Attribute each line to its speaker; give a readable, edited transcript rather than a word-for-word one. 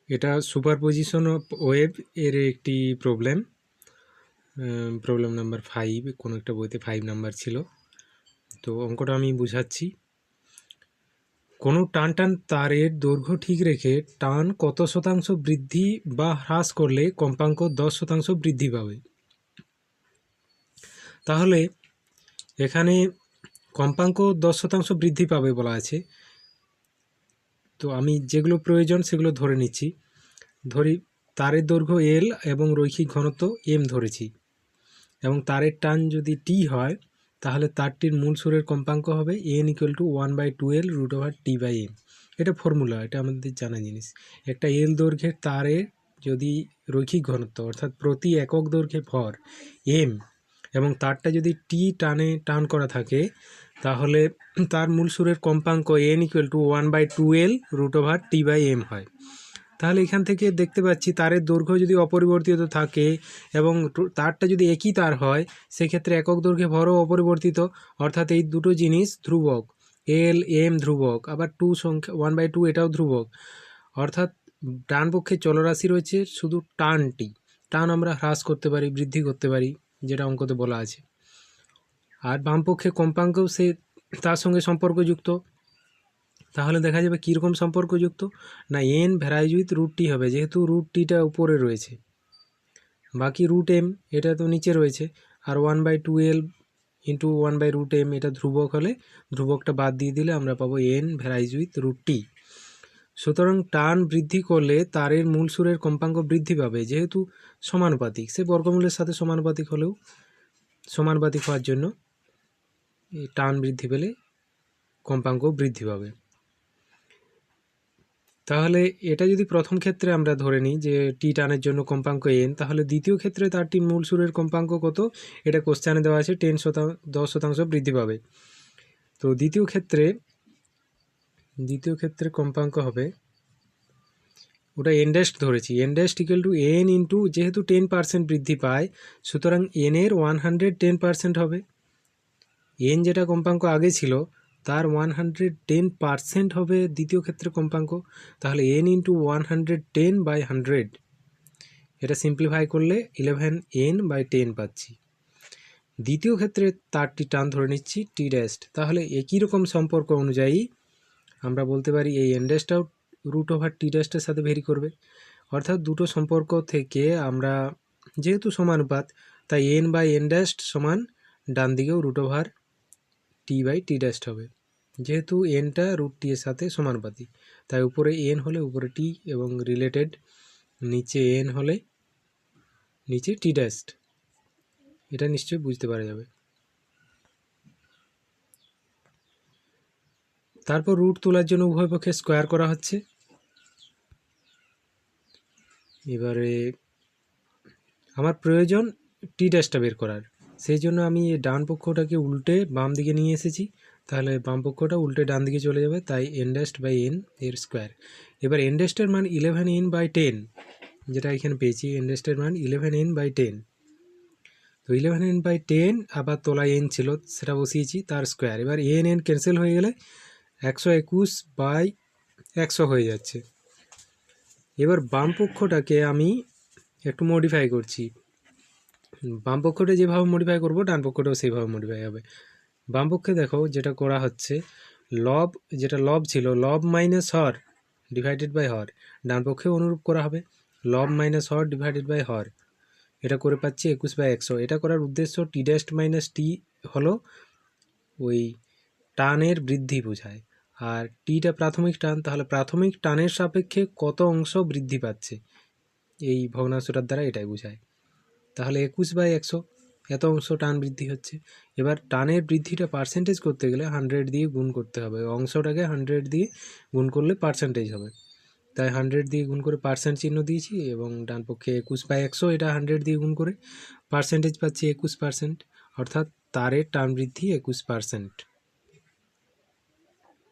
Speaker 1: এটা superposition of wave এর একটি প্রবলেম নাম্বার 5, কোনো একটা বইতে 5 নাম্বার ছিল। তো অঙ্কটা আমি বুঝাচ্ছি। কোনো টান তারের দৈর্ঘ্য ঠিক রেখে টান কত শতাংশ বৃদ্ধি বা হ্রাস করলে কম্পাঙ্ক 10% বৃদ্ধি পাবে। তাহলে এখানে কম্পাঙ্ক 10% বৃদ্ধি পাবে বলা আছে। তো আমি যেগুলো প্রয়োজন সেগুলো ধরে নিচ্ছি। ধরি তারের দৈর্ঘ্য এল এবং রৈখিক ঘনত্ব এম ধরেছি, এবং তারের টান যদি টি হয় তাহলে তারটির মূল সুরের কম্পাঙ্ক হবে n = 1/2L√T/m। এটা ফর্মুলা, এটা আমাদের জানা জিনিস। একটা এল দৈর্ঘ্যের তারের যদি রৈখিক ঘনত্ব অর্থাৎ প্রতি একক দৈর্ঘ্যে ভর এম এবং তারটা যদি টি টান করা থাকে তাহলে তার মূল সুরের কম্পাঙ্ক n = 1/2L√T/m হয়। তাহলে এখান থেকে দেখতে পাচ্ছি তারের দৈর্ঘ্য যদি অপরিবর্তিত থাকে এবং তারটা যদি একই তার হয় সেক্ষেত্রে একক দৈর্ঘ্যে ভরও অপরিবর্তিত, অর্থাৎ এই দুটো জিনিস ধ্রুবক। এল এম ধ্রুবক, আবার 2 সংখ্যা 1/2 এটাও ধ্রুবক। অর্থাৎ ডান পক্ষে চলরাশি রয়েছে শুধু টানটি। টান আমরা হ্রাস করতে পারি, বৃদ্ধি করতে পারি, যেটা অঙ্কতে বলা আছে। আর বাম পক্ষে কম্পাঙ্কও সে তার সঙ্গে সম্পর্কযুক্ত। তাহলে দেখা যাবে কীরকম সম্পর্কযুক্ত না n ভ্যারাইজ উইথ √t হবে, যেহেতু √tটা উপরে রয়েছে। বাকি √m এটা তো নিচে রয়েছে। আর 1/2L × 1/√m এটা ধ্রুবক হলে ধ্রুবকটা বাদ দিয়ে দিলে আমরা পাবো n ভ্যারাইজ উইথ √t। সুতরাং টান বৃদ্ধি করলে তারের মূল সুরের কম্পাঙ্ক বৃদ্ধি পাবে, যেহেতু সমানুপাতিক। সে বর্গমূলের সাথে সমানুপাতিক হলেও সমানুপাতিক হওয়ার জন্য টান বৃদ্ধি পেলে কম্পাঙ্ক বৃদ্ধি পাবে। তাহলে এটা যদি প্রথম ক্ষেত্রে আমরা ধরে নিই যে টি টানের জন্য কম্পাঙ্ক n, তাহলে দ্বিতীয় ক্ষেত্রে তারটির মূল সুরের কম্পাঙ্ক কত, এটা কোশ্চেনে দেওয়া আছে 10% বৃদ্ধি পাবে। তো দ্বিতীয় ক্ষেত্রে কম্পাঙ্ক হবে, ওটা n' ধরেছি, n' = n ইন্টু, যেহেতু 10% বৃদ্ধি পায় সুতরাং n এর 110% হবে। n যেটা কম্পাঙ্ক আগে ছিল তার 110% হবে দ্বিতীয় ক্ষেত্রে কম্পাঙ্ক। তাহলে n × 110/100, এটা সিম্পলিফাই করলে 11n/10 পাচ্ছি। দ্বিতীয় ক্ষেত্রে তারটি টান ধরে নিচ্ছি t'। তাহলে একই রকম সম্পর্ক অনুযায়ী আমরা বলতে পারি এই n'-টাও √t' সাথে ভেরি করবে। অর্থাৎ দুটো সম্পর্ক থেকে আমরা, যেহেতু সমানুপাত তাই n/n' সমান ডান দিকেও √t/t' হবে। যেহেতু nটা √t এর সাথে সমানুপাতিক তাই উপরে n হলে উপরে t এবং রিলেটেড, নিচে n হলে নিচে t'। এটা নিশ্চয়ই বুঝতে পারা যাবে। তারপর রুট তোলার জন্য উভয় পক্ষে স্কোয়ার করা হচ্ছে। এবারে আমার প্রয়োজন t' বের করার, সেই জন্য আমি ডান পক্ষটাকে উল্টে বাম দিকে নিয়ে এসেছি। তাহলে বাম পক্ষটা উল্টে ডান দিকে চলে যাবে, তাই n'/n এর স্কোয়ার। এবার n'-এর মান 11n/10, যেটা এখানে পেয়েছি n'-এর মান 11n/10। তো 11n/10 আবার তলায় n ছিল সেটা বসিয়েছি, তার স্কোয়ার। এবার n ক্যান্সেল হয়ে গেলে 121/100 হয়ে যাচ্ছে। এবার বাম পক্ষটাকে আমি একটু মডিফাই করছি। বাম পক্ষটা যেভাবে মডিফাই করব ডান পক্ষটাও সেইভাবে মডিফাই হবে। বাম পক্ষে দেখো যেটা করা হচ্ছে, যেটা লব ছিল লব মাইনাস হর ডিভাইডেড বাই হর, ডান পক্ষে অনুরূপ করা হবে লব মাইনাস হর ডিভাইডেড বাই হর। এটা করে পাচ্ছি 21/100। এটা করার উদ্দেশ্য t' - t হলো ওই টানের বৃদ্ধি বোঝায়, আর টিটা প্রাথমিক টান, তাহলে প্রাথমিক টানের সাপেক্ষে কত অংশ বৃদ্ধি পাচ্ছে এই ভগ্নাংশটার দ্বারা এটাই বোঝায়। তাহলে 21/100 এত অংশ টান বৃদ্ধি হচ্ছে। এবার টানের বৃদ্ধিটা পার্সেন্টেজ করতে গেলে 100 দিয়ে গুণ করতে হবে, অংশটাকে 100 দিয়ে গুণ করলে পার্সেন্টেজ হবে। তাই 100 দিয়ে গুণ করে পার্সেন্ট চিহ্ন দিয়েছি, এবং ডান পক্ষে 21/100 এটা 100 দিয়ে গুণ করে পার্সেন্টেজ পাচ্ছি 21%, অর্থাৎ তারের টান বৃদ্ধি 21%।